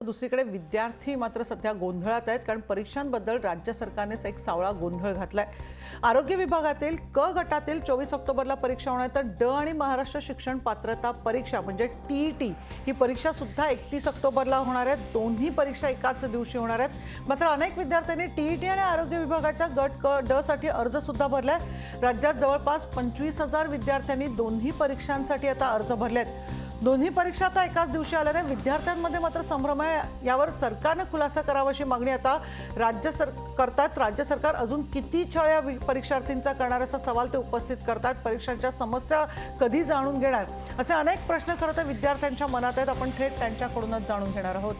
दुसरीकडे विद्यार्थी मात्र सध्या गोंधळात आहेत, कारण परीक्षांबद्दल राज्य सरकारनेच एक सावळा गोंधळ घातलाय। आरोग्य विभागातील क गटातील 24 ऑक्टोबरला परीक्षा होणार, तर ड आणि महाराष्ट्र शिक्षण पात्रता परीक्षा म्हणजे टीईटी ही परीक्षा सुद्धा 31 ऑक्टोबरला होणार आहे। दोन्ही परीक्षा एकाच दिवशी होणार आहेत। मात्र अनेक विद्यार्थ्यांनी टीईटी आणि आरोग्य विभागाच्या गट क ड साठी अर्ज सुद्धा भरलाय। राज्यात जवळपास 25,000 विद्यार्थ्यांनी दोन्ही परीक्षांसाठी आता अर्ज भरलेत। दोन्ही परीक्षा आता एकाच दिवशी आल्याने विद्यार्थ्यांमध्ये मात्र संभ्रम आहे। यावर सरकारने खुलासा करावा अशी मागणी आता राज्य सरकार अजून किती छळ या परीक्षार्थींचा करणार असा सवाल ते उपस्थित करतात। परीक्षांच्या समस्या कधी जाणून घेणार असे अनेक प्रश्न खरं तर विद्यार्थ्यांच्या मनात आहेत। आपण थेट त्यांच्याकडूनच जाणून घेणार आहोत।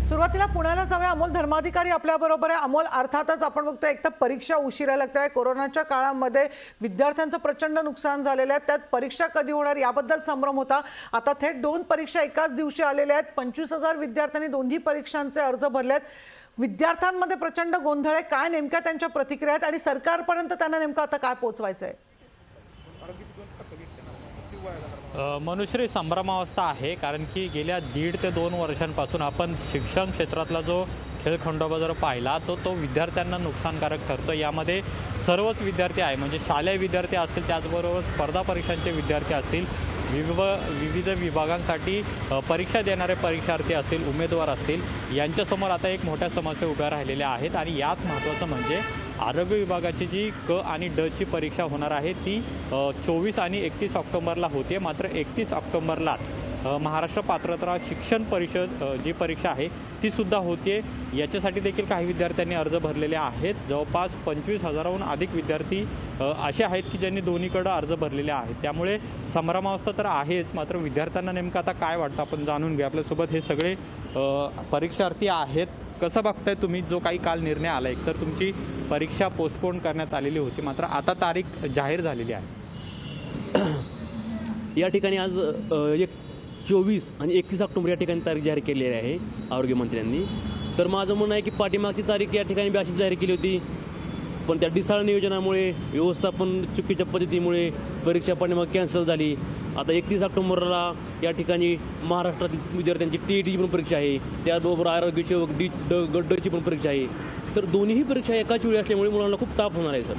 सुरुवातीला पुण्याला जाऊया। अमोल धर्माधिकारी आपल्या बरोबर आहे। अमोल, अर्थातच आपण बघतोय एक तर परीक्षा उशिरा लागत आहे, कोरोनाच्या काळामध्ये विद्यार्थ्यांचं प्रचंड नुकसान झालेलं आहे, त्यात परीक्षा कधी होणार याबद्दल संभ्रम होता। आता थेट दोन परीक्षा एकाच दिवशी आलेल्या आहेत। 25,000 विद्यार्थ्यांनी दोन्ही परीक्षांचे अर्ज भरलेत। विद्यार्थ्यांमध्ये प्रचंड गोंधळ आहे। काय नेमक्या त्यांच्या प्रतिक्रिया आहेत आणि सरकारपर्यंत त्यांना नेमकं आता काय पोहोचवायचं आहे? मनुश्री, संभ्रमावस्था आहे, कारण की गेल्या 1.5 ते 2 वर्षांपासून आपण शिक्षण क्षेत्रातला जो खेळखंडोबा जर पाहिला तो विद्यार्थ्यांना नुकसानकारक ठरतो। यामध्ये सर्वच विद्यार्थी आहे, म्हणजे शालेय विद्यार्थी असतील, त्याचबरोबर स्पर्धा परीक्षांचे विद्यार्थी असतील, विविध विभागांसाठी परीक्षा देणारे परीक्षार्थी असतील, उमेदवार असतील, यांच्यासमोर आता एक मोठ्या समस्या उभ्या राहिलेल्या आहेत। आणि यात महत्त्वाचं म्हणजे आरोग्य विभागाची जी क आणि ड ची परीक्षा होणार आहे ती 24 आणि 31 ऑक्टोबरला होते। मात्र 31 ऑक्टोबरलाच महाराष्ट्र पात्रता शिक्षण परिषद जी परीक्षा आहे ती सुद्धा होते। याच्यासाठी देखील काही विद्यार्थ्यांनी अर्ज भरलेले आहेत। जवळपास 25,000हून अधिक विद्यार्थी असे आहेत की ज्यांनी दोन्हीकडे अर्ज भरलेले आहेत। त्यामुळे संभ्रमावस्था तर आहेच, मात्र विद्यार्थ्यांना नेमकं आता काय वाटतं आपण जाणून घेऊ। आपल्यासोबत हे सगळे परीक्षार्थी आहेत। कसं बघताय तुम्ही जो काही काल निर्णय आला, एक तर तुमची परीक्षा पोस्टपोन करण्यात आलेली होती, मात्र आता तारीख जाहीर झालेली आहे। या ठिकाणी आज 24 आणि 31 ऑक्टोबर या ठिकाणी तारीख जाहीर केलेली आहे आरोग्यमंत्र्यांनी। तर माझं म्हणणं आहे की पाठीमागची तारीख या ठिकाणी अशीच जाहीर केली होती, पण त्या ढिसाळ नियोजनामुळे, व्यवस्थापन चुकीच्या पद्धतीमुळे परीक्षा पाठीमागे कॅन्सल झाली। आता 31 ऑक्टोबरला या ठिकाणी महाराष्ट्रातील विद्यार्थ्यांची टीईटीची पण परीक्षा आहे, त्याचबरोबर आरोग्य सेवक ड ची पण परीक्षा आहे। तर दोन्ही परीक्षा एकाच वेळी असल्यामुळे मुलांना खूप ताप होणार आहे। सर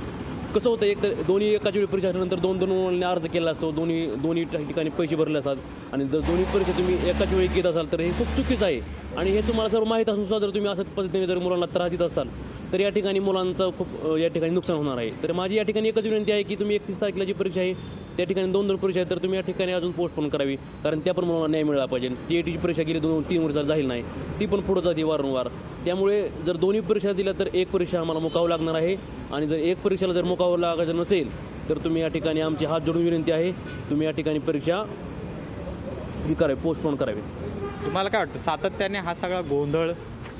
कसं होतं, एक तर दोन्ही एकाच वेळी परीक्षा असल्यानंतर दोन मुलांनी अर्ज केला असतो, दोन्ही ठिकाणी पैसे भरले असतात आणि जर दोन्ही परीक्षा तुम्ही एकाच वेळी घेत असाल तर हे खूप चुकीचं आहे। आणि हे तुम्हाला जर माहीत असून सुद्धा जर तुम्ही असं पद्धतीने जर मुलांना त्रास देत असाल तर या ठिकाणी मुलांचं खूप या ठिकाणी नुकसान होणार आहे। तर माझी या ठिकाणी एकच विनंती आहे की तुम्ही 31 तारखेला जी परीक्षा आहे त्या ठिकाणी 2 परीक्षा आहेत, तर तुम्ही या ठिकाणी अजून पोस्टपोन करावी, कारण त्या पण मुलांना न्याय मिळाला पाहिजे। टीईटीची परीक्षा गेली 2-3 वर्षात झाली नाही, ती पण पुढे जाते वारंवार। त्यामुळे जर दोन्ही परीक्षा दिल्या तर एक परीक्षा आम्हाला मुकावं लागणार आहे, आणि जर एक परीक्षेला जर मुकावं लागायचं नसेल तर तुम्ही या ठिकाणी आमची हात जोडून विनंती आहे, तुम्ही या ठिकाणी परीक्षा ही करावी, पोस्टपोन करावी। तुम्हाला काय वाटतं, सातत्याने हा सगळा गोंधळ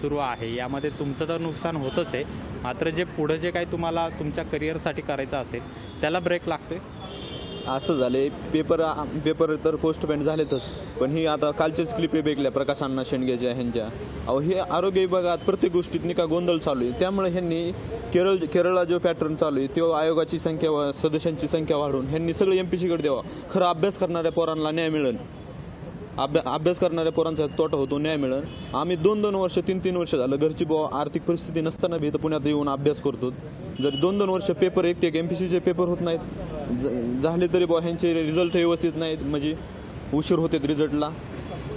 सुरू आहे, यामध्ये तुमचं तर नुकसान होतच आहे, मात्र जे पुढे जे काही तुम्हाला तुमच्या करिअरसाठी करायचं असेल त्याला ब्रेक लागतोय? असं झाले, पेपर तर पोस्टपोन झालेतच, पण ही आता कालचेच क्लिप बेगल्या प्रकाश अण्णा शेंडगेच्या ह्यांच्या हे आरोग्य विभागात प्रत्येक गोष्टीत नाही का गोंधळ चालू आहे। त्यामुळे ह्यांनी केरळला जो पॅटर्न चालू आहे तो आयोगाची संख्या, सदस्यांची संख्या वाढवून ह्यांनी सगळं एमपीसीकडे द्यावा। खरं अभ्यास करणाऱ्या पोरांना न्याय मिळेल, अभ्यास करणाऱ्या पोरांचा तोटा होतो, न्याय मिळेल। आम्ही 2-2 वर्ष 3-3 वर्ष झालं घरची आर्थिक परिस्थिती नसताना भी इथं पुण्यात येऊन अभ्यास करतो। जर 2-2 वर्ष पेपर एक एमपीसीचे पेपर होत नाहीत, झाले तरी ह्यांचे रिझल्ट व्यवस्थित नाहीत, म्हणजे उशीर होते रिझल्टला।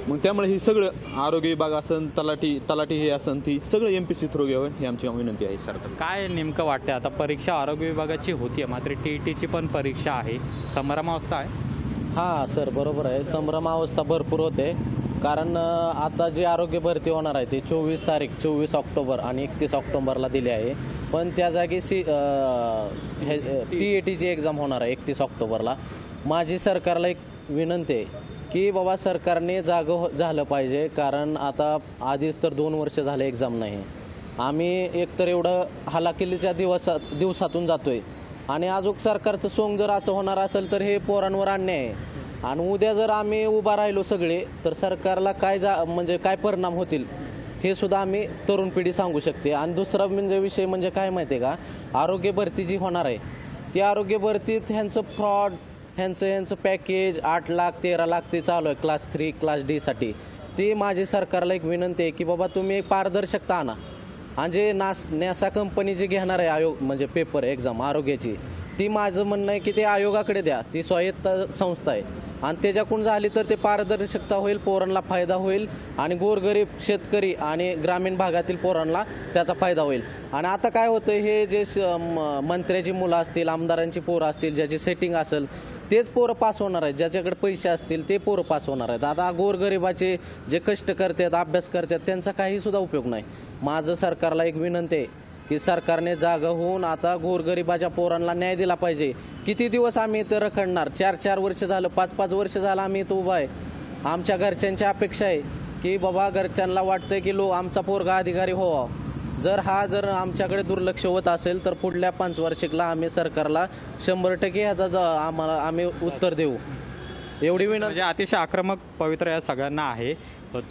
मग त्यामुळे ही सगळं आरोग्य विभाग असन, तलाठी हे असन, ती सगळं एमपीसी थ्रू घ्यावं ही आमची विनंती आहे सरकार। काय नेमकं वाटतं, आता परीक्षा आरोग्य विभागाची होतीये, मात्र टीईटीची पण परीक्षा आहे, संभ्रमावस्था आहे? हां सर, बरोबर आहे, संभ्रमावस्था भरपूर होते, कारण आता जी आरोग्य भरती होणार आहे ती 24 ऑक्टोबर आणि 31 ऑक्टोबरला दिली आहे, पण त्या जागी टीईटीची एक्झाम होणार आहे 31 ऑक्टोबरला। माझी सरकारला एक विनंती आहे की बाबा सरकारने जागं झालं पाहिजे, कारण आता आधीच तर 2 वर्ष झाले एक्झाम नाही। आम्ही एकतर एवढं हालाकीच्या दिवसातून जातोय आणि अजून सरकारचं सोंग जर असं होणार असेल तर हे पोरांवर अन्याय आहे। आणि उद्या जर आम्ही उभा राहिलो सगळे तर सरकारला म्हणजे काय परिणाम होतील हे सुद्धा आम्ही तरुण पिढी सांगू शकते. आणि दुसरा म्हणजे विषय म्हणजे काय माहिती आहे का, आरोग्य भरती जी होणार आहे ती आरोग्य भरतीत ह्यांचं फ्रॉड, ह्यांचं पॅकेज 8 लाख 13 लाख ते चालू आहे क्लास 3 क्लास डी साठी. ती माझी सरकारला एक विनंती आहे की बाबा तुम्ही एक पारदर्शकता आणा. आणि जे नॅसा कंपनी जी घेणार आहे आयोग म्हणजे पेपर एक्झाम आरोग्याची, ती माझं म्हणणं आहे की ते आयोगाकडे द्या. ती स्वायत्त संस्था आहे आणि त्याच्याकडून झाली तर ते पारदर्शकता होईल, पोरांना फायदा होईल आणि गोरगरीब शेतकरी आणि ग्रामीण भागातील पोरांना त्याचा फायदा होईल. आणि आता काय होतं, हे जे मंत्र्याची मुलं असतील, आमदारांची पोरं असतील, ज्याची सेटिंग असेल तेच पोरं पास होणार आहेत, ज्याच्याकडे पैसे असतील ते पोरं पास होणार आहेत. आता गोरगरिबाचे जे कष्ट करतात अभ्यास करतात त्यांचा काही सुद्धा उपयोग नाही. माझं सरकारला एक विनंती आहे की सरकारने जागा होऊन आता गोरगरिबाच्या पोरांना न्याय दिला पाहिजे. किती दिवस आम्ही इथं रखडणार, 4-4 वर्ष झालं, 5-5 वर्ष झालं आम्ही इथं उभा आहे. आमच्या घरच्यांची अपेक्षा आहे की बाबा घरच्यांना वाटतं की आमचा पोरगा अधिकारी व्हावा. जर आमच्याकडे दुर्लक्ष होत असेल तर पुढल्या 5 वर्षिकला आम्ही सरकारला 100% आम्ही उत्तर देऊ. एवढी विनंती. म्हणजे अतिशय आक्रमक पवित्र या सगळ्यांना आहे.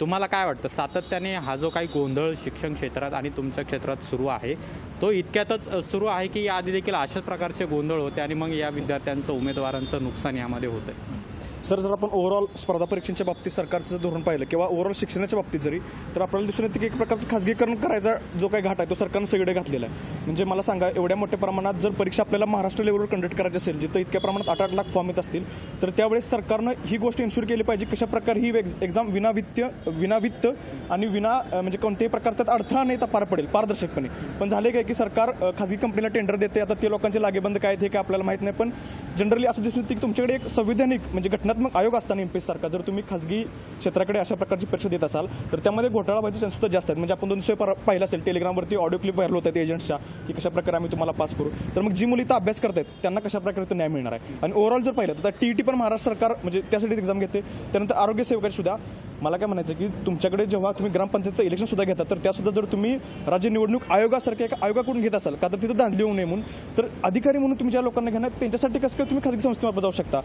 तुम्हाला काय वाटतं, सातत्याने हा जो काही गोंधळ शिक्षण क्षेत्रात आणि तुमच्या क्षेत्रात सुरू आहे तो इतक्यातच सुरू आहे की याआधी देखील अशाच प्रकारचे गोंधळ होते आणि मग या विद्यार्थ्यांचं उमेदवारांचं नुकसान यामध्ये होतं? सर, जर आपण ओव्हरऑल स्पर्धा परीक्षांच्या बाबतीत सरकारचं धोरण पाहिलं किंवा ओव्हरऑल शिक्षणाच्या बाबतीत जरी, तर आपल्याला दिसून येते की एक प्रकारचं खाजगीकरण करायचा जो काही घाट आहे तो सरकारनं सगळीकडे घातलेला आहे. म्हणजे मला सांगा, एवढ्या मोठ्या प्रमाणात जर परीक्षा आपल्याला महाराष्ट्र लेवलवर कंडक्ट करायची असेल, जिथं इतक्या प्रमाणात 8-8 लाख फॉर्म येत असतील, तर त्यावेळेस सरकारनं ही गोष्ट इन्शुअर केली पाहिजे कशा प्रकारे ही एक्झाम विनावित्त आणि म्हणजे कोणत्याही प्रकारचा अडथळा नाही तर पार पडेल पारदर्शकपणे. पण झाले काय की सरकार खाजगी कंपनीला टेंडर देते. आता ते लोकांचे लागेबंद काय आहेत हे काय आपल्याला माहीत नाही, पण जनरली असं दिसून येते की तुमच्याकडे एक संविधानिक म्हणजे घटनात्मक आयोग असताना सारखा जर तुम्ही खाजगी क्षेत्राकडे अशा प्रकारची परीक्षा देत असाल तर त्यामध्ये घोटाळा व्हायचे चान्सेस सुद्धा जास्त आहेत. म्हणजे आपण 200 पाहिलं असेल टेलिग्रामवरती ऑडिओ क्लिप व्हायरल होत आहेत एजंट्सच्या की कशा प्रकारे आम्ही तुम्हाला पास करू. तर मग जी मुली इथं अभ्यास करतात त्यांना कशा प्रकारे न्याय मिळणार आहे. आणि ओव्हरऑल जर पाहिलं तर TET पण महाराष्ट्र सरकार म्हणजे त्यासाठीच एक्झाम घेते. त्यानंतर आरोग्य सेवकाची सुद्धा मला काय म्हणायचं की तुमच्याकडे जेव्हा तुम्ही ग्रामपंचायतचं इलेक्शन सुद्धा घेता तर त्यासुद्धा जर तुम्ही राज्य निवडणूक आयोगासारख्या एका आयोगाकडून घेत असाल का तर तिथं धांदली होऊ नये म्हणून, तर अधिकारी म्हणून तुम्ही ज्या लोकांना घेणार त्यांच्यासाठी कसं काय तुम्ही खाजगी संस्थेमार्फत जाऊ शकता.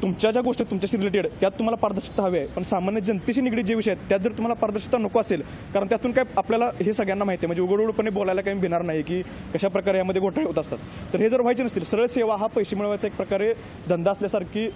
तुमच्या ज्या गोष्टी तुमच्याशी रिलेटेड त्यात तुम्हाला पारदर्शकता हवी आहे, पण सामान्य जनतेशी निगडीत जे विषय आहेत त्यात जर तुम्हाला पारदर्शकता नको असेल, कारण त्यातून काय आपल्याला हे सगळ्यांना माहिती आहे म्हणजे उघडपणे बोलायला काही भिणार नाही की कशा प्रकारे यामध्ये घोटाळे होत असतात. तर हे जर व्हायचे नसतील, सरळ सेवा हा पैसे मिळवायचा एक प्रकारे धंदा असल्यासारखी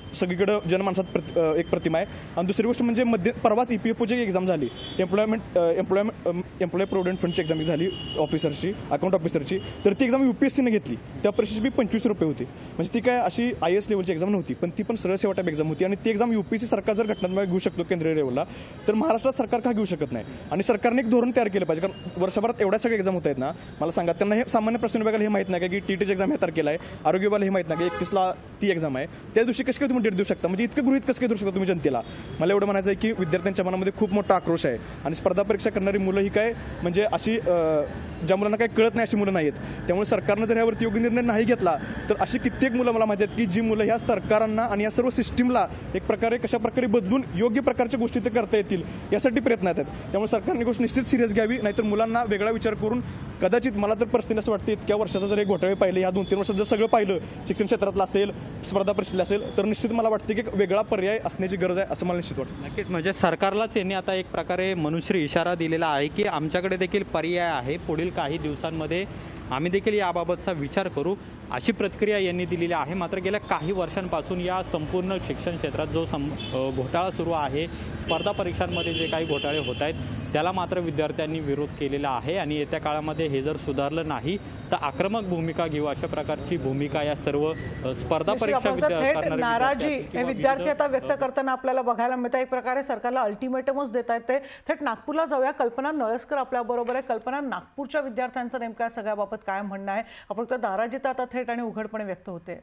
जनमानसात एक प्रतिमा आहे. आणि दुसरी गोष्ट म्हणजे परवाच EPFOची एक्झाम झाली, एम्प्लॉय प्रोव्हिडंट फंडची एक्झाम झाली ऑफिसरची, अकाउंट ऑफिसरची. तर ती एक्झाम UPSCने घेतली. त्या परीक्षेची फी 25 रुपये होती. म्हणजे ती काय अशी IAS लेवलची एक्झाम नव्हती, पण ती पण सरळ सेवा टाईप एक्झाम होती. आणि ती एक्झाम UPSC सरकार जर घटनात्मक घेऊ शकतो केंद्रीय लेवलला, तर महाराष्ट्रात सरकार का घेऊ शकत नाही. आणि सरकारने एक धोरण तयार केलं पाहिजे, कारण वर्षभरात एवढ्या सगळ्या एक्झाम होत आहेत ना. मला सांगा, त्यांना हे सामान्य प्रश्न विभागाला हे माहीत नाही का की TETची एक्झाम हे तारखेला आहे, आरोग्य विभागाला हे माहीत नाही की 31ला ती एक्झाम आहे, त्या दिवशी कसं काय तुम्ही डेट देऊ शकता. म्हणजे इतकं गृहीत कसं काय देऊ शकता तुम्ही जनतेला. मला एवढं म्हणायचं आहे की विद्यार्थ्यांच्या मनामध्ये खूप मोठा आक्रोश आहे. आणि स्पर्धा परीक्षा करणारी मुलं ही काय म्हणजे अशी ज्या मुलांना काही कळत नाही अशी मुलं नाही आहेत. त्यामुळे सरकारनं जर यावरती योग्य निर्णय नाही घेतला तर अशी कित्येक मुलं मला माहिती आहेत की जी मुलं ह्या सरकारांना आणि या सर्व सिस्टीमला एक प्रकारे कशा प्रकारे बदलून योग्य प्रकारच्या गोष्टी ते करता येतील यासाठी प्रयत्न आहेत. त्यामुळे सरकारने गोष्ट निश्चित सिरियस घ्यावी, नाहीतर मुलांना वेगळा विचार करून कदाचित मला तर पर्सनली असं वाटतं इतक्या वर्षाचा जर एक घोटाळे पाहिले, या 2-3 वर्षात जर सगळं पाहिलं शिक्षण क्षेत्रातलं असेल, स्पर्धा परीक्षेतलं असेल, तर निश्चित मला वाटतं की एक वेगळा पर्याय असण्याची गरज आहे असं मला निश्चित वाटतं. नक्कीच, म्हणजे सरकारलाच यांनी आता एक प्रकारे मनुष्य इशारा दिलेला आहे की आमच्याकडे देखील पर्याय आहे, पुढील काही दिवसांमध्ये आम्ही देखील याबाबतचा विचार करू, अशी प्रतिक्रिया यांनी दिलेली आहे. मात्र गेल्या काही वर्षांपासून या संपूर्ण शिक्षण क्षेत्रात जो घोटाळा सुरू आहे, स्पर्धा परीक्षांमध्ये जे काही घोटाळे होत आहेत त्याला मात्र विद्यार्थ्यांनी विरोध केलेला आहे. आणि येत्या काळामध्ये हे जर सुधारलं नाही तर आक्रमक भूमिका घेऊ, अशा प्रकारची भूमिका या सर्व स्पर्धा परीक्षा नाराजी हे विद्यार्थी आता व्यक्त करताना आपल्याला बघायला मिळतं. एक प्रकारे सरकारला अल्टिमेटमच देत आहेत. ते थेट नागपूरला जाऊया. कल्पना नळसकर आपल्या बरोबर आहे. कल्पना, नागपूरच्या विद्यार्थ्यांचं नेमक्या सगळ्याबाबत काय म्हणणं आहे? आपण तर नाराजी तर आता थेट आणि उघडपणे व्यक्त होते.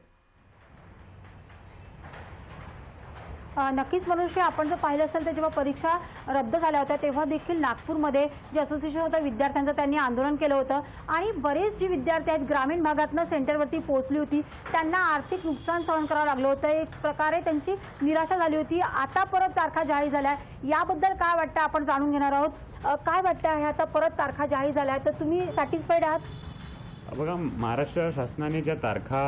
नक्कीच मनुष्य, आपण जर पाहिलं असेल तर जेव्हा परीक्षा रद्द झाल्या होत्या तेव्हा देखील नागपूरमध्ये जे असोसिएशन होतं विद्यार्थ्यांचं त्यांनी आंदोलन केलं होतं. आणि बरेच जी विद्यार्थी आहेत ग्रामीण भागातनं सेंटरवरती पोहोचली होती त्यांना आर्थिक नुकसान सहन करावं लागलं होतं. एक प्रकारे त्यांची निराशा झाली होती. आता परत तारखा जाहीर झाल्या, याबद्दल काय वाटतं आपण जाणून घेणार आहोत. काय वाटतं आहे आता परत तारखा जाहीर झाल्या तर तुम्ही सॅटिस्फाईड आहात? बघा, महाराष्ट्र शासनाने ज्या तारखा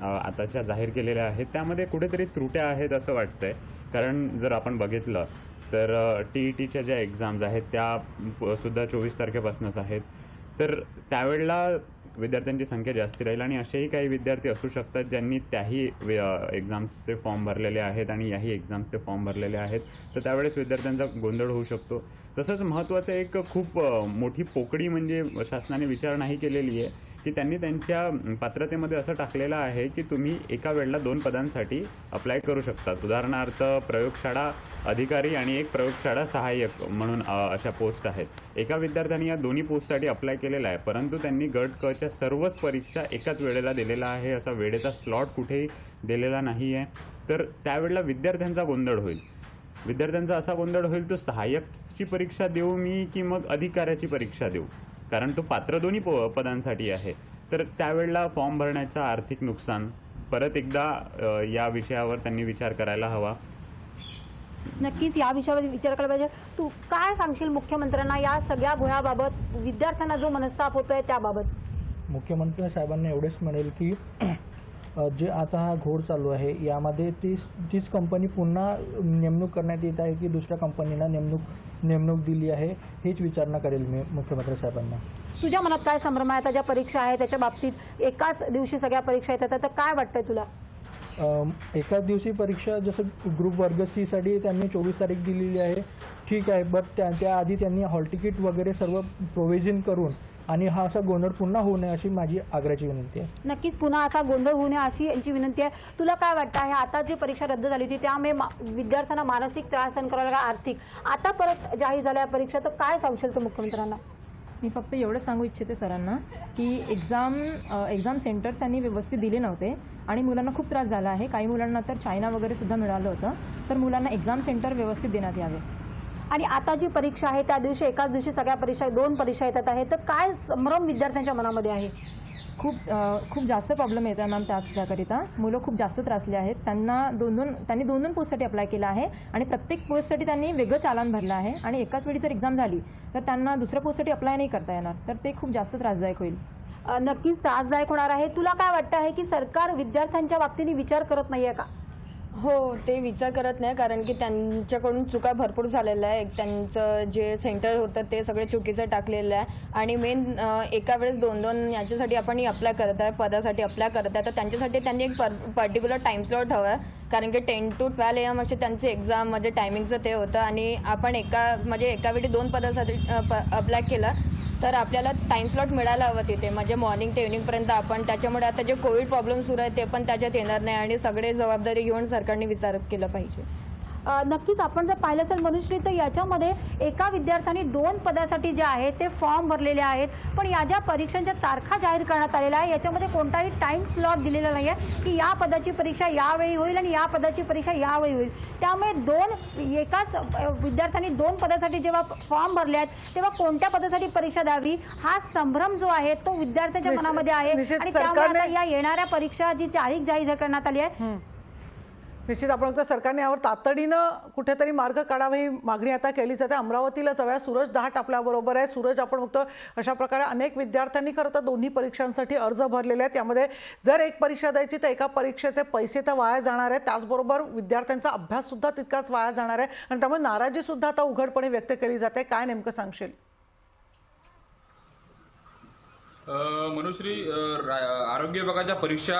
आताच्या जाहीर केलेल्या आहेत त्यामध्ये कुठेतरी त्रुट्या आहेत असं वाटतंय. कारण जर आपण बघितलं तर TETच्या ज्या एक्झाम्स आहेत त्या सुद्धा 24 तारखेपासूनच आहेत. तर त्यावेळेला विद्यार्थ्यांची संख्या जास्ती राहील आणि असेही काही विद्यार्थी असू शकतात ज्यांनी त्याही एक्झाम्सचे फॉर्म भरलेले आहेत आणि याही एक्झाम्सचे फॉर्म भरलेले आहेत. तर त्यावेळेस विद्यार्थ्यांचा गोंधळ होऊ शकतो. तसंच महत्त्वाचं एक खूप मोठी पोकळी म्हणजे शासनाने विचार नाही केलेली आहे की त्यांनी त्यांच्या पात्रतेमध्ये असं टाकलेलं आहे की तुम्ही एका वेळेला 2 पदांसाठी अप्लाय करू शकता. उदाहरणार्थ प्रयोगशाळा अधिकारी आणि एक प्रयोगशाळा सहाय्यक म्हणून अशा पोस्ट आहेत. एका विद्यार्थ्यांनी या दोन्ही पोस्टसाठी अप्लाय केलेला आहे, परंतु त्यांनी गट क च्या सर्वच परीक्षा एकाच वेळेला दिलेला आहे. असा वेळेचा स्लॉट कुठेही दिलेला नाही आहे. तर त्यावेळेला विद्यार्थ्यांचा गोंधळ होईल. विद्यार्थ्यांचा असा गोंधळ होईल, तो सहाय्यकची परीक्षा देऊ मी की मग अधिकाऱ्याची परीक्षा देऊ, कारण तो पात्र दोन्ही पदांसाठी आहे. तर त्यावेळेला फॉर्म भरण्याचं आर्थिक नुकसान परत एकदा या विषयावर त्यांनी विचार करायला हवा. नक्कीच या विषयावर विचार करायला पाहिजे. तू काय सांगशील मुख्यमंत्र्यांना या सगळ्या घोळाबाबत, विद्यार्थ्यांना जो मनस्ताप होतोय त्याबाबत? मुख्यमंत्री साहेबांना एवढेच म्हणेल की जे आता हा घोळ चालू आहे यामध्ये तीच कंपनी पुन्हा नेमणूक करण्यात येत आहे की दुसऱ्या कंपनीला नेमणूक दिली आहे, हेच विचारणा करेल मी मुख्यमंत्री साहेबांना. तुझ्या मनात काय संभ्रम आहे? आता ज्या परीक्षा आहे त्याच्या बाबतीत एकाच दिवशी सगळ्या परीक्षा येतात, तर काय वाटतंय तुला? एकाच दिवशी परीक्षा, जसं ग्रुप वर्ग C साठी त्यांनी 24 तारीख दिलेली आहे, ठीक आहे, बट त्याआधी त्यांनी हॉल तिकीट वगैरे सर्व प्रोव्हिजन करून आणि हा असा गोंधळ पुन्हा होऊ नये अशी माझी आग्रहाची विनंती आहे. नक्कीच पुन्हा असा गोंधळ होऊ नये अशी यांची विनंती आहे. तुला काय वाटतं आहे, आता जी परीक्षा रद्द झाली होती त्यामुळे विद्यार्थ्यांना मानसिक त्रास सहन करावा लागला, आर्थिक, आता परत जाहीर झाल्या परीक्षा, तर काय सांगशील तू मुख्यमंत्र्यांना? मी फक्त एवढं सांगू इच्छिते सरांना की एक्झाम सेंटर्स त्यांनी व्यवस्थित दिले नव्हते आणि मुलांना खूप त्रास झाला आहे. काही मुलांना तर चायना वगैरे सुद्धा मिळालं होतं. तर मुलांना एक्झाम सेंटर व्यवस्थित देण्यात यावे. आणि आता जी परीक्षा आहे त्या दिवशी एकाच दिवशी सगळ्या परीक्षा 2 परीक्षा येतात आहे, तर काय संभ्रम विद्यार्थ्यांच्या मनामध्ये आहे? खूप जास्त प्रॉब्लेम येत आहे मॅम त्याकरिता. मुलं खूप जास्त त्रासले आहेत. त्यांनी दोन पोस्टसाठी अप्लाय केला आहे आणि प्रत्येक पोस्टसाठी त्यांनी वेगळं चालान भरलं आहे आणि एकाच वेळी जर एक्झाम झाली तर त्यांना दुसऱ्या पोस्टसाठी अप्लाय नाही करता येणार. तर ते खूप जास्त त्रासदायक होईल. नक्कीच त्रासदायक होणार आहे. तुला काय वाटतं आहे की सरकार विद्यार्थ्यांच्या बाबतीने विचार करत नाहीये का? हो, ते विचार करत नाही, कारण की त्यांच्याकडून चुका भरपूर झालेल्या आहे. त्यांचं जे सेंटर होतं ते सगळे चुकीचं टाकलेलं आहे आणि मेन एका वेळेस 2-2 याच्यासाठी आपण अप्लाय करत आहे, पदासाठी अप्लाय करत आहे, तर त्यांच्यासाठी त्यांनी एक पर्टिक्युलर टाईम स्लॉट हवा आहे. कारण की 10 to 12 AM असे त्यांचे एक्झाम म्हणजे टायमिंगचं ते होतं आणि आपण एका वेळी 2 पदासाठी अप्लाय केला तर आपल्याला टाईम स्लॉट मिळायला हवं तिथे, म्हणजे मॉर्निंग ते इव्हनिंगपर्यंत आपण. त्याच्यामुळे आता जे कोविड प्रॉब्लेम सुरू आहे ते पण त्याच्यात येणार नाही आणि सगळे जबाबदारी घेऊन सरकारने विचार केला पाहिजे. नक्कीच आपण जर पाहिलं असेल मनुश्री, तर याच्यामध्ये एका विद्यार्थ्यांनी 2 पदासाठी जे आहे ते फॉर्म भरलेले आहेत, पण या ज्या परीक्षांच्या तारखा जाहीर करण्यात आलेल्या आहे याच्यामध्ये कोणताही टाईम स्लॉट दिलेला नाही आहे की या पदाची परीक्षा यावेळी होईल आणि या पदाची परीक्षा यावेळी होईल. त्यामुळे एकाच विद्यार्थ्यांनी 2 पदासाठी जेव्हा फॉर्म भरले आहेत तेव्हा कोणत्या पदासाठी परीक्षा द्यावी हा संभ्रम जो आहे तो विद्यार्थ्यांच्या मनामध्ये आहे आणि त्यामुळे आता या येणाऱ्या परीक्षा जी तारीख जाहीर करण्यात आली आहे, निश्चित आपण बघतो सरकारने यावर तातडीनं कुठेतरी मार्ग काढावा ही मागणी आता केली जाते. अमरावतीला जाऊया. सूरज दहाट आपल्याबरोबर आहे. सूरज, आपण बघतो अशा प्रकारे अनेक विद्यार्थ्यांनी खरं तर दोन्ही परीक्षांसाठी अर्ज भरलेले आहेत. यामध्ये जर एक परीक्षा द्यायची तर एका परीक्षेचे पैसे तर वाया जाणार आहेत, त्याचबरोबर विद्यार्थ्यांचा अभ्यास सुद्धा तितकाच वाया जाणार आहे आणि त्यामुळे नाराजी सुद्धा आता उघडपणे व्यक्त केली जाते. काय नेमकं सांगशील? मनुश्री, आरोग्य विभागाच्या परीक्षा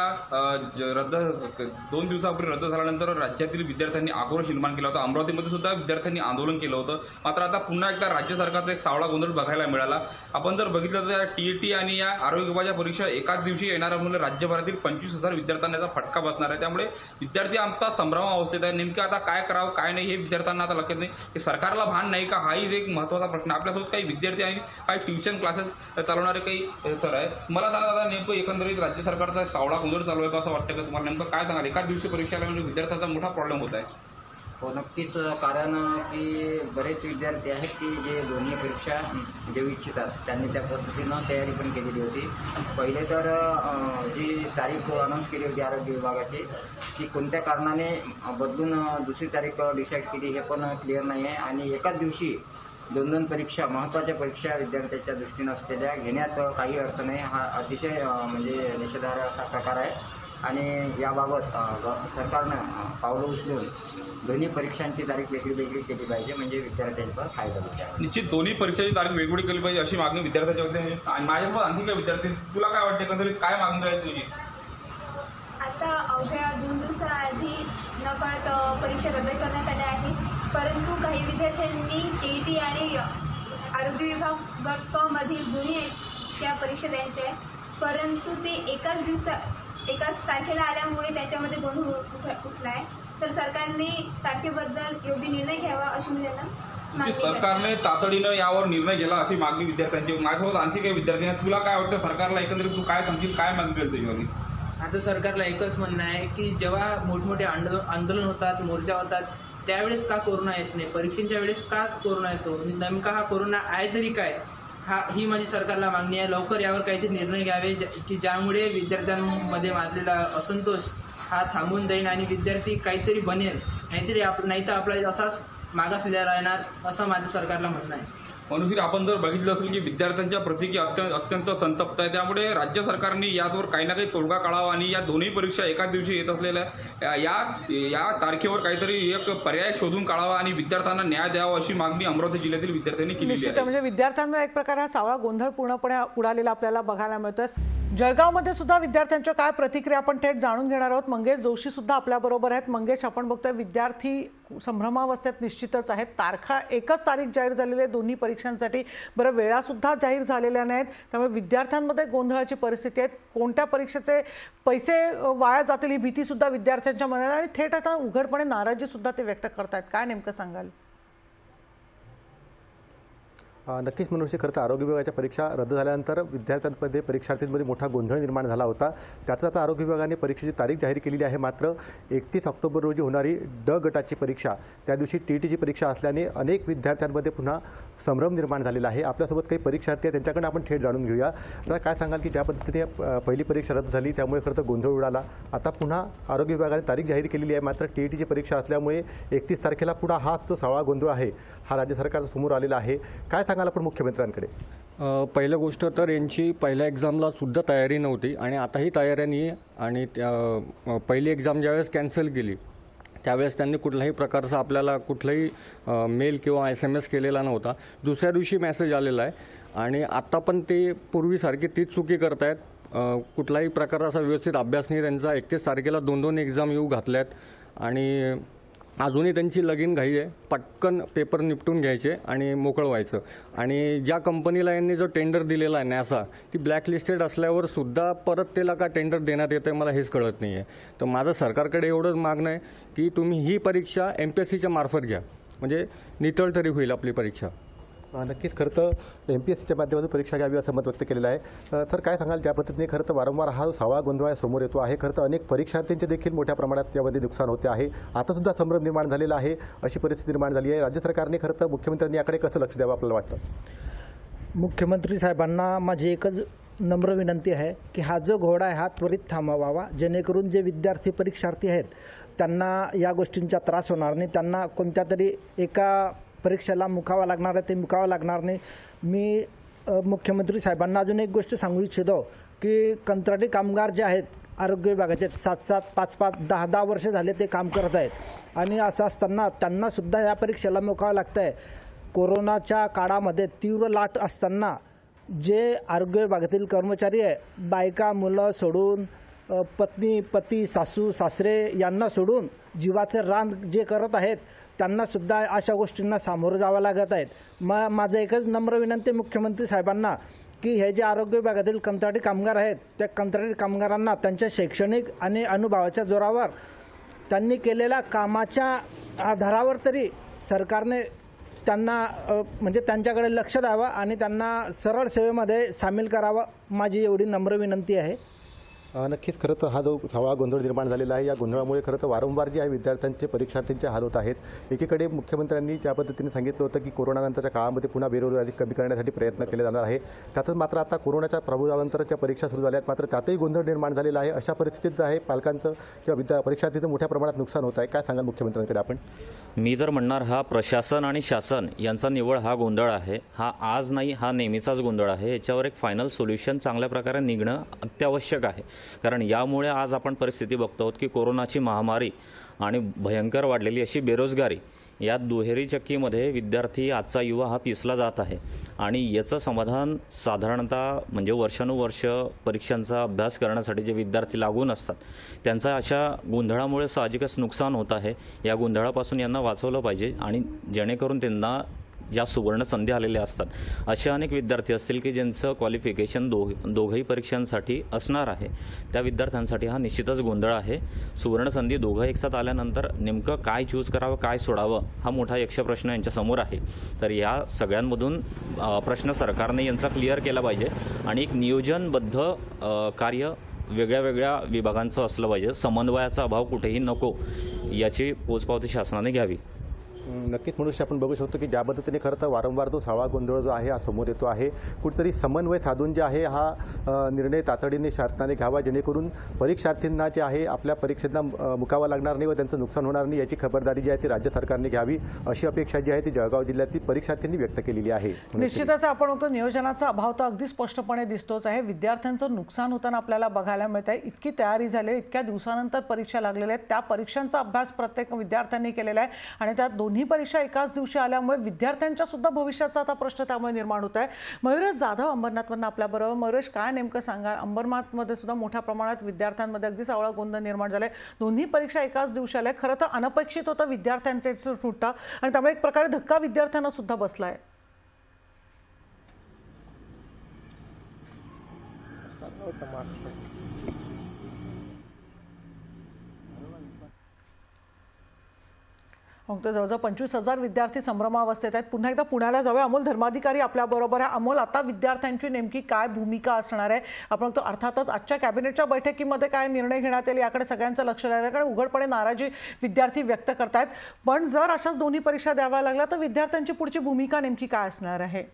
2 दिवसापूर्वी रद्द झाल्यानंतर राज्यातील विद्यार्थ्यांनी आक्रोश निर्माण केला होता. अमरावतीमध्ये सुद्धा विद्यार्थ्यांनी आंदोलन केलं होतं. मात्र आता पुन्हा एकदा राज्य सरकारचा एक सावळा गोंधळ बघायला मिळाला. आपण जर बघितलं तर TET आणि या आरोग्य विभागाच्या परीक्षा एकाच दिवशी येणार असल्यामुळे राज्यभरातील 25,000 विद्यार्थ्यांना याचा फटका बसणार आहे. त्यामुळे विद्यार्थी आमचा संभ्रमावस्थेत आहे. नेमकं आता काय करावं काय नाही हे विद्यार्थ्यांना आता लक्षात नाही. की सरकारला भान नाही का, हाही एक महत्त्वाचा प्रश्न. आपल्यासोबत काही विद्यार्थी आणि काही ट्युशन क्लासेस चालवणारे काही सर आहे. मला सांगा दादा, नेमकं एकंदरीत राज्य सरकारचा सावळा गोंधळ चालू आहे असं वाटतं का तुम्हाला? नेमकं काय सांगाल? एकाच दिवशी परीक्षेला म्हणजे विद्यार्थ्यांचा मोठा प्रॉब्लेम होत आहे. हो, नक्कीच. कारण की बरेच विद्यार्थी आहेत की जे दोन्ही परीक्षा देऊ इच्छितात, त्यांनी त्या पद्धतीनं तयारी पण केलेली होती. पहिले तर जी तारीख अनाऊन्स केली होती आरोग्य विभागाची की कोणत्या कारणाने बदलून दुसरी तारीख डिसाईड केली हे पण क्लिअर नाही आहे आणि एकाच दिवशी 2 परीक्षा, महत्त्वाच्या परीक्षा विद्यार्थ्याच्या दृष्टीनं असलेल्या घेण्यात काही अर्थ नाही. हा अतिशय म्हणजे निषेधार्ह असा प्रकार आहे. आणि याबाबत सरकारनं पावलं उचलून दोन्ही परीक्षांची तारीख वेगळी वेगळी केली पाहिजे, म्हणजे विद्यार्थ्यांचा फायदा होईल. निश्चित दोन्ही परीक्षेची तारीख वेगवेगळी केली पाहिजे अशी मागणी विद्यार्थ्यांच्या वतीने. आणि माझ्यासोबत आणखी काय विद्यार्थी, तुला काय वाटते एकंदरीत काय मागणी राहील तुझी? आता अवघ्या 2 दिवसाआधी नकळत परीक्षा रद्द करण्यात आल्या आहे, परंतु काही विद्यार्थ्यांनी TET आणि आरोग्य विभाग गट क मधील दोन्ही या परीक्षा द्यायच्या आहे, परंतु ते एकाच तारखेला आल्यामुळे त्याच्यामध्ये गोंधळ उठला आहे. तर सरकारने तारखेबद्दल योग्य निर्णय घ्यावा अशी मी त्यांना मागणी करते. सरकारने तातडीनं यावर निर्णय घ्यावा अशी मागणी विद्यार्थ्यांची. माझ्यासोबत आणखी काही विद्यार्थी आहेत, तुला काय वाटतं सरकारला एकंदरीत तू काय सांगशील, काय मागणी करेल त्याच्यावर? आता सरकारला एकच म्हणणं आहे की जेव्हा मोठमोठे आंदोलन होतात, मोर्चा होतात, त्यावेळेस का कोरोना येत नाही, परीक्षेच्या वेळेस का कोरोना येतो, नेमका हा कोरोना आहे तरी काय, ही माझी सरकारला मागणी आहे. लवकर यावर काहीतरी निर्णय घ्यावे की ज्यामुळे विद्यार्थ्यांमध्ये माजलेला असंतोष हा थांबून जाईल आणि विद्यार्थी काहीतरी बनेल, नाही तर आपला असाच मागासलेला राहणार, असं माझं सरकारला म्हणणं आहे. मनुष्य आपण जर बघितलं असेल की विद्यार्थ्यांच्या प्रतिक्रिया अत्यंत संतप्त आहे, त्यामुळे राज्य सरकारने यावर काही ना काही तोडगा काढावा आणि या दोन्ही परीक्षा एकाच दिवशी येत असलेल्या या तारखेवर काहीतरी एक पर्याय शोधून काढावा आणि विद्यार्थ्यांना न्याय द्यावा अशी मागणी अमरावती जिल्ह्यातील विद्यार्थ्यांनी केली आहे. म्हणजे विद्यार्थ्यांना एक प्रकार हा सावळा गोंधळ पूर्णपणे उडालेला आपल्याला बघायला मिळतोय. जळगावमध्ये सुद्धा विद्यार्थ्यांच्या काय प्रतिक्रिया आपण थेट जाणून घेणार आहोत. मंगेश जोशी सुद्धा आपल्या बरोबर आहेत. मंगेश, आपण बघतोय विद्यार्थी संभ्रमावस्थेत निश्चितच आहेत. तारखा एकच तारीख जाहीर झालेली आहे दोन्ही परीक्षांसाठी, बरं वेळा सुद्धा जाहीर झालेल्या नाहीत, त्यामुळे विद्यार्थ्यांमध्ये गोंधळाची परिस्थिती आहे. कोणत्या परीक्षेचे पैसे वाया जातील ही भीती सुद्धा विद्यार्थ्यांच्या मनात आणि थेट आता उघडपणे नाराजी सुद्धा ते व्यक्त करतायत. काय नेमकं सांगाल? नक्कीच मनुष्य, खरं तर आरोग्य विभागाच्या परीक्षा रद्द झाल्यानंतर विद्यार्थ्यांमध्ये परीक्षार्थींमध्ये मोठा गोंधळ निर्माण झाला होता. त्यातच आता आरोग्य विभागाने परीक्षेची तारीख जाहीर केलेली आहे. मात्र 31 ऑक्टोबर रोजी होणारी ड गटाची परीक्षा, त्या दिवशी TETची परीक्षा असल्याने अनेक विद्यार्थ्यांमध्ये पुन्हा संभ्रम निर्माण झालेला आहे. आपल्यासोबत काही परीक्षार्थी आहेत, त्यांच्याकडून आपण थेट जाणून घेऊया. आता काय सांगाल की ज्या पद्धतीने पहिली परीक्षा रद्द झाली त्यामुळे खरं तर गोंधळ उडाला, आता पुन्हा आरोग्य विभागाने तारीख जाहीर केलेली आहे. मात्र TETची परीक्षा असल्यामुळे 31 तारखेला पुन्हा हाच जो सावळा गोंधळ आहे हा राज्य सरकारच्या समोर आलेला आहे. काय सांगाल आपण मुख्यमंत्र्यांकडे? पहिलं गोष्ट तर यांची पहिल्या एक्झामला सुद्धा तयारी नव्हती आणि आताही तयारी नाही. आणि पहिली एक्झाम ज्यावेळेस कॅन्सल केली त्यावेळेस त्यांनी कुठल्याही प्रकारचा आपल्याला कुठलाही मेल किंवा SMS केलेला नव्हता. दुसऱ्या दिवशी मेसेज आलेला आहे आणि आत्ता पण ते पूर्वीसारखी तीच चुकी करत आहेत. कुठलाही प्रकारचा व्यवस्थित अभ्यास नाही त्यांचा. 31 तारखेला 2-2 एक्झाम येऊ घातल्यात आणि अजूनही त्यांची लगीन घाई आहे. पटकन पेपर निपटून घ्यायचे आणि मोकळं व्हायचं. आणि ज्या कंपनीला यांनी जो टेंडर दिलेला आहे NASA, ती ब्लॅकलिस्टेड असल्यावर सुद्धा परत त्याला का टेंडर देण्यात येतं मला हेच कळत नाही आहे. तर माझं सरकारकडे एवढंच मागणं आहे की तुम्ही ही परीक्षा MPSCच्या मार्फत घ्या, म्हणजे नितळ तरी होईल आपली परीक्षा. नक्कीच खरं तर MPSCच्या माध्यमातून परीक्षा घ्यावी असं मत व्यक्त केलेलं आहे. तर काय सांगाल, ज्या पद्धतीने खरं तर वारंवार हा सावळा गोंधळ समोर येतो आहे, खरं तर अनेक परीक्षार्थींचे देखील मोठ्या प्रमाणात यामध्ये नुकसान होते आहे. आता सुद्धा संभ्रम निर्माण झालेला आहे, अशी परिस्थिती निर्माण झाली आहे. राज्य सरकारने खरं तर मुख्यमंत्र्यांनी याकडे कसं लक्ष द्यावं आपल्याला वाटतं? मुख्यमंत्री साहेबांना माझी एकच नम्र विनंती आहे की हा जो घोडा आहे हा त्वरित थांबवावा, जेणेकरून जे विद्यार्थी परीक्षार्थी आहेत त्यांना या गोष्टींचा त्रास होणार नाही, त्यांना कोणत्या तरी एका परीक्षेला मुकावं लागणार आहे ते मुकावं लागणार नाही. मी मुख्यमंत्री साहेबांना अजून एक गोष्ट सांगू इच्छितो की कंत्राटी कामगार जे आहेत आरोग्य विभागाचे 7-7, 5-5, 10-10 वर्ष झाले ते काम करत आहेत आणि असं असताना त्यांनासुद्धा या परीक्षेला मुकावं लागतं आहे. कोरोनाच्या काळामध्ये तीव्र लाट असताना जे आरोग्य विभागातील कर्मचारी आहे, बायका मुलं सोडून, पत्नी पती सासू सासरे यांना सोडून जीवाचे रान जे करत आहेत त्यांनासुद्धा अशा गोष्टींना सामोरं जावं लागत आहेत. माझं एकच नम्र विनंती मुख्यमंत्री साहेबांना की हे जे आरोग्य विभागातील कंत्राटी कामगार आहेत त्या कंत्राटी कामगारांना त्यांच्या शैक्षणिक आणि अनुभवाच्या जोरावर त्यांनी केलेल्या कामाच्या आधारावर तरी सरकारने त्यांना म्हणजे त्यांच्याकडे लक्ष द्यावं आणि त्यांना सरळ सेवेमध्ये सामील करावं, माझी एवढी नम्र विनंती आहे. नक्कीच खरं तर हा जो सावळा गोंधळ निर्माण झालेला आहे, या गोंधळामुळे खरं तर वारंवार जे आहे विद्यार्थ्यांचे परीक्षार्थींचे हाल होत आहेत. एकीकडे मुख्यमंत्र्यांनी ज्या पद्धतीने सांगितलं होतं की कोरोनानंतरच्या काळामध्ये पुन्हा बेरोजगारी कमी करण्यासाठी प्रयत्न केले जाणार आहे, त्यातच मात्र आता कोरोनाच्या प्रादुर्भावानंतरच्या परीक्षा सुरू झाल्यात, मात्र त्यातही गोंधळ निर्माण झालेला आहे. अशा परिस्थितीत आहे पालकांचं किंवा परीक्षार्थीचं मोठ्या प्रमाणात नुकसान होत आहे. काय सांगाल मुख्यमंत्र्यांकडे आपण? मी तर म्हणणार हा प्रशासन आणि शासन यांचा निव्वळ हा गोंधळ आहे. हा आज नाही, हा नेहमीचाच गोंधळ आहे. याच्यावर एक फायनल सोल्युशन चांगल्या प्रकारे निघणं अत्यावश्यक आहे. कारण यामुळे आज आपण परिस्थिती बघतो आहोत की कोरोनाची महामारी आणि भयंकर वाढलेली अशी बेरोजगारी, या दुहेरी चक्कीमध्ये विद्यार्थी, आजचा युवा हा पिसला जात आहे आणि याचं समाधान साधारणतः म्हणजे वर्षानुवर्ष परीक्षांचा अभ्यास करण्यासाठी जे विद्यार्थी लागून असतात त्यांचा अशा गोंधळामुळे साहजिकच नुकसान होत आहे. या गोंधळापासून यांना वाचवलं पाहिजे आणि जेणेकरून त्यांना ज्या सुवर्ण संधी आलेल्या असतात असे अनेक विद्यार्थी असतील की ज्यांचं क्वालिफिकेशन दोघंही परीक्षांसाठी असणार आहे, त्या विद्यार्थ्यांसाठी हा निश्चितच गोंधळ आहे. सुवर्ण संधी दोघं एकसाथ आल्यानंतर नेमकं काय चूज करावं, काय सोडावं, हा मोठा यक्षप्रश्न यांच्यासमोर आहे. तर या सगळ्यांमधून प्रश्न सरकारने यांचा क्लिअर केला पाहिजे आणि एक नियोजनबद्ध कार्य वेगळ्या वेगळ्या विभागांचं असलं पाहिजे. समन्वयाचा अभाव कुठेही नको याची पोचपावती शासनाने घ्यावी. नक्कीच मनुष्य आपण बघू शकतो की ज्या पद्धतीने खरं तर वारंवार जो सावळा गोंधळ जो आहे हा समोर येतो आहे, कुठेतरी समन्वय साधून जे आहे हा निर्णय तातडीने शासनाने घ्यावा, जेणेकरून परीक्षार्थींना जे आहे आपल्या परीक्षेला मुकावं लागणार नाही व त्यांचं नुकसान होणार नाही याची खबरदारी जी आहे ती राज्य सरकारने घ्यावी अशी अपेक्षा जी आहे ती जळगाव जिल्ह्यातील परीक्षार्थींनी व्यक्त केलेली आहे. निश्चितच आपण होतो नियोजनाचा अभाव तर अगदी स्पष्टपणे दिसतोच आहे. विद्यार्थ्यांचं नुकसान होताना आपल्याला बघायला मिळत आहे. इतकी तयारी झाली, इतक्या दिवसानंतर परीक्षा लागलेल्या आहेत, त्या परीक्षांचा अभ्यास प्रत्येक विद्यार्थ्यांनी केलेला आहे आणि त्या दोन्ही परीक्षा एकाच दिवशी आल्यामुळे विद्यार्थ्यांच्या सुद्धा भविष्याचा आता प्रश्न त्यामुळे निर्माण होत आहे. मयुरेश जाधव अंबरनाथवरून आपल्याबरोबर. मयुरेश, काय नेमकं सांगा, अंबरनाथमध्ये सुद्धा मोठ्या प्रमाणात विद्यार्थ्यांमध्ये अगदी सावळा गोंधळ निर्माण झालाय. दोन्ही परीक्षा एकाच दिवशी आल्या. खरं तर अनपेक्षित होतं विद्यार्थ्यांचे सुट्टा आणि त्यामुळे एक प्रकारे धक्का विद्यार्थ्यांना सुद्धा बसलाय. मग तर जवळजवळ 25,000 विद्यार्थी संभ्रमावस्थेत आहेत. पुन्हा एकदा पुण्याला जाऊया. अमोल धर्माधिकारी आपल्याबरोबर आहे. अमोल, आता विद्यार्थ्यांची नेमकी काय भूमिका असणार आहे? आपण तो अर्थातच आजच्या कॅबिनेटच्या बैठकीमध्ये काय निर्णय घेण्यात येईल याकडे सगळ्यांचं लक्ष लागलं, कारण उघडपणे नाराजी विद्यार्थी व्यक्त करतायत. पण जर अशाच दोन्ही परीक्षा द्याव्या लागल्या तर विद्यार्थ्यांची पुढची भूमिका नेमकी काय असणार आहे?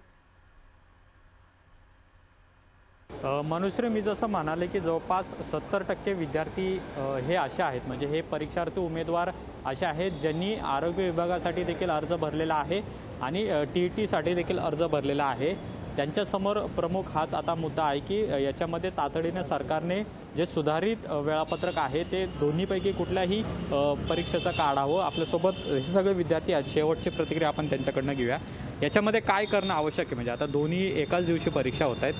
मनुश्री, मी जसं म्हणाले की जवळपास 70% विद्यार्थी हे असे आहेत, म्हणजे हे परीक्षार्थी उमेदवार असे आहेत ज्यांनी आरोग्य विभागासाठी देखील अर्ज भरलेला आहे आणि TET देखील अर्ज भरलेला आहे. त्यांच्यासमोर प्रमुख हाच आता मुद्दा आहे की याच्यामध्ये तातडीने सरकारने जे सुधारित वेळापत्रक आहे ते दोन्हीपैकी कुठल्याही परीक्षेचं काढावं. आपल्यासोबत हे सगळे विद्यार्थी आहेत. शेवटची प्रतिक्रिया आपण त्यांच्याकडनं घेऊया. याच्यामध्ये काय करणं आवश्यक आहे? म्हणजे आता दोन्ही एकाच दिवशी परीक्षा होत आहेत,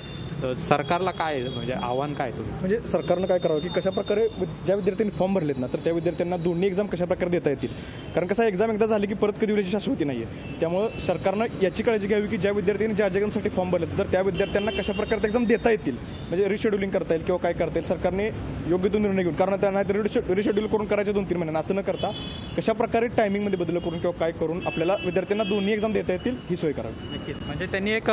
सरकारला काय म्हणजे आव्हान काय तुम्ही? म्हणजे सरकारनं काय करावं की कशाप्रकारे ज्या विद्यार्थ्यांनी फॉर्म भरलेत ना, तर त्या विद्यार्थ्यांना दोन्ही एक्झाम कशाप्रकारे देता येतील. कारण कसं एक्झाम एकदा झाली की परत कधी होण्याची शाश्वती नाही आहे. त्यामुळं सरकारनं याची काळजी घ्यावी की ज्या विद्यार्थ्यांनी ज्या एक्झामसाठी फॉर्म भरले तर त्या विद्यार्थ्यांना कशाप्रकारे एक्झाम देता येतील, म्हणजे रिशेड्युलिंग करता येईल किंवा काय करता येईल. सरकारने योग्य तो निर्णय घेऊन, कारण त्यांना रिशेड्यूल करून करायचे 2-3 महिन्यांना असं न करता कशाप्रकारे टायमिंगमध्ये बदल करून किंवा काय करून आपल्याला विद्यार्थ्यांना दोन्ही एक्झाम देता येतील ही सोय करावी. नक्कीच, म्हणजे त्यांनी एक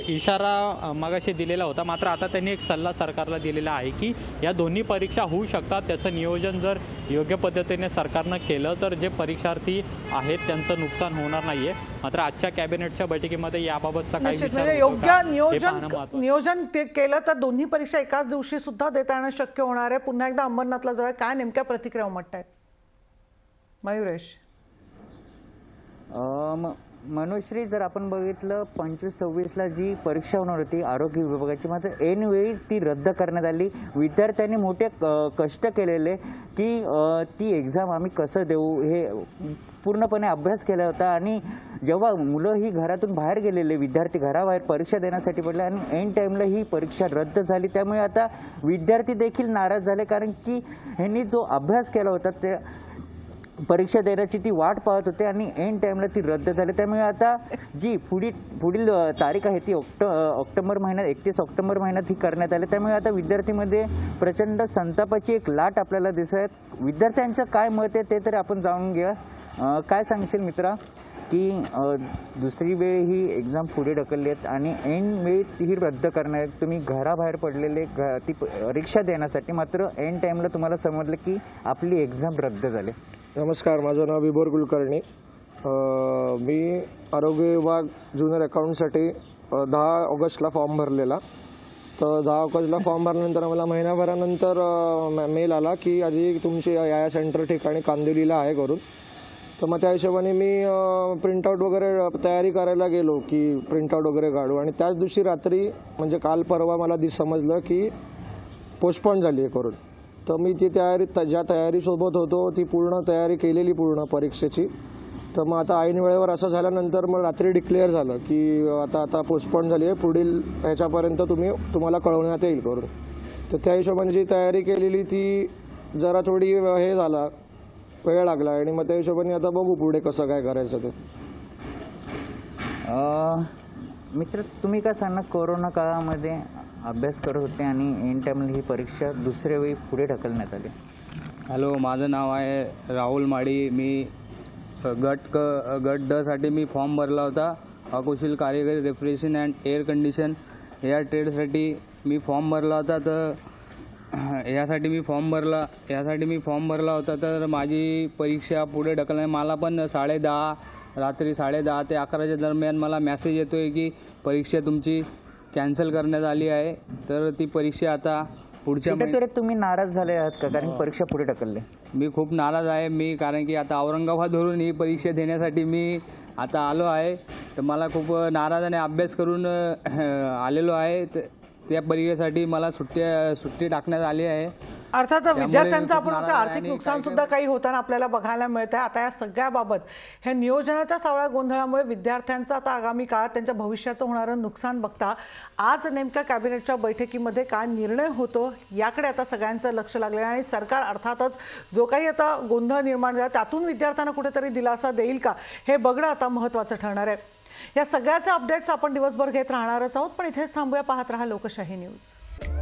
इशारा मागाशी दिलेला होता, मात्र आता त्यांनी एक सल्ला सरकारला दिलेला आहे की या दोन्ही परीक्षा होऊ शकतात. त्याचं नियोजन जर योग्य पद्धतीने सरकारनं केलं तर जे परीक्षार्थी आहेत त्यांचं नुकसान होणार नाहीये. मात्र आजच्या कॅबिनेटच्या बैठकीमध्ये याबाबतचा काही विचार योग्य नियोजन ते केलं तर दोन्ही परीक्षा एकाच दिवशी सुद्धा देता येणं शक्य होणार आहे. पुन्हा एकदा अंबरनाथला जाऊया. काय नेमक्या प्रतिक्रिया उमटतायत मयुरेश? मनुश्री, जर आपण बघितलं 25-26ला जी परीक्षा होणार होती आरोग्य विभागाची, मात्र ऐनवेळी ती रद्द करण्यात आली. विद्यार्थ्यांनी मोठे कष्ट केलेले की ती एक्झाम आम्ही कसं देऊ हे पूर्णपणे अभ्यास केला होता आणि जेव्हा मुलं ही घरातून बाहेर गेलेले विद्यार्थी घराबाहेर परीक्षा देण्यासाठी पडले आणि ऐन टाईमला ही परीक्षा रद्द झाली. त्यामुळे आता विद्यार्थी देखील नाराज झाले, कारण की ह्यांनी जो अभ्यास केला होता ते परीक्षा देण्याची ती वाट पाहत होते आणि ऐन टाईमला ती रद्द झाली. त्यामुळे आता जी पुढील तारीख आहे ती ऑक्टोबर महिन्यात 31 ऑक्टोबर महिन्यात ही करण्यात आली. त्यामुळे आता विद्यार्थीमध्ये प्रचंड संतापाची एक लाट आपल्याला दिसत आहे. विद्यार्थ्यांचं काय मत आहे ते तरी आपण जाणून घेऊया. काय सांगशील मित्रा की दुसरी वेळ ही एक्झाम पुढे ढकलली आहेत आणि ऐन वेळी ही रद्द करण्यात, तुम्ही घराबाहेर पडलेले ती परीक्षा देण्यासाठी, मात्र ऐन टाईमला तुम्हाला समजलं की आपली एक्झाम रद्द झाली. नमस्कार, माझं नाव विभोर कुलकर्णी. मी आरोग्य विभाग ज्युनियर अकाउंटसाठी 10 ऑगस्टला फॉर्म भरलेला. तर 10 ऑगस्टला फॉर्म भरल्यानंतर मला महिनाभरानंतर मेल आला की आधी तुमची या सेंटर ठिकाणी कांदिवलीला आहे करून. तर मग त्या हिशोबाने मी प्रिंटआउट वगैरे तयारी करायला गेलो की प्रिंटआउट वगैरे काढू आणि त्याच दिवशी रात्री म्हणजे काल परवा मला समजलं की पोस्टपोन झाली आहे करून. तर मी ती तयारी ज्या तयारीसोबत होतो ती पूर्ण तयारी केलेली पूर्ण परीक्षेची. तर मग आता ऐन वेळेवर असं झाल्यानंतर मग रात्री डिक्लेअर झालं की आता पोस्टपोन झाली आहे, पुढील ह्याच्यापर्यंत तुम्हाला कळवण्यात येईल करून. तर त्या हिशोबाने जी तयारी केलेली ती जरा थोडी हे झाला, वेळ लागला आणि मग त्या हिशोबाने आता बघू पुढे कसं काय करायचं ते. मित्र, तुम्ही काय सांगणार, कोरोना काळामध्ये अभ्यास करत होते आणि एन टाईमला ही परीक्षा दुसऱ्या वेळी पुढे ढकलण्यात आली. हॅलो, माझं नाव आहे राहुल माडी. मी गट ड साठी मी फॉर्म भरला होता. अकुशल कारिगरी रेफ्रिजरेशन अँड एअर कंडिशन या ट्रेडसाठी मी फॉर्म भरला होता. तर यासाठी मी फॉर्म भरला होता. तर माझी परीक्षा पुढे ढकलणे, मला पण रात्री 10:30 ते 11च्या दरम्यान मला मेसेज येतो आहे की परीक्षा तुमची कॅन्सल करण्यात आली आहे. तर ती परीक्षा आता पुढच्या तुम्ही नाराज झाले आहात का, कारण परीक्षा पुढे ढकलली? मी खूप नाराज आहे. कारण की आता औरंगाबादवरून ही परीक्षा देण्यासाठी मी आता आलो आहे. तर मला खूप नाराजाने अभ्यास करून आलेलो आहे. त्या परीक्षेसाठी मला सुट्टी टाकण्यात आली आहे. अर्थात विद्यार्थ्यांचं आपण आता आर्थिक नुकसान सुद्धा काही होताना आपल्याला बघायला मिळत आहे. आता या सगळ्याबाबत ह्या नियोजनाच्या सावळ्या गोंधळामुळे विद्यार्थ्यांचं आता आगामी काळात त्यांच्या भविष्याचं होणारं नुकसान बघता आज नेमक्या कॅबिनेटच्या बैठकीमध्ये काय निर्णय होतो याकडे आता सगळ्यांचं लक्ष लागलेलं आहे. आणि सरकार अर्थातच जो काही आता गोंधळ निर्माण झाला त्यातून विद्यार्थ्यांना कुठेतरी दिलासा देईल का हे बघणं आता महत्त्वाचं ठरणार आहे. या सगळ्याचे अपडेट्स आपण दिवसभर घेत राहणारच आहोत, पण इथेच थांबूया. पाहत रहा लोकशाही न्यूज.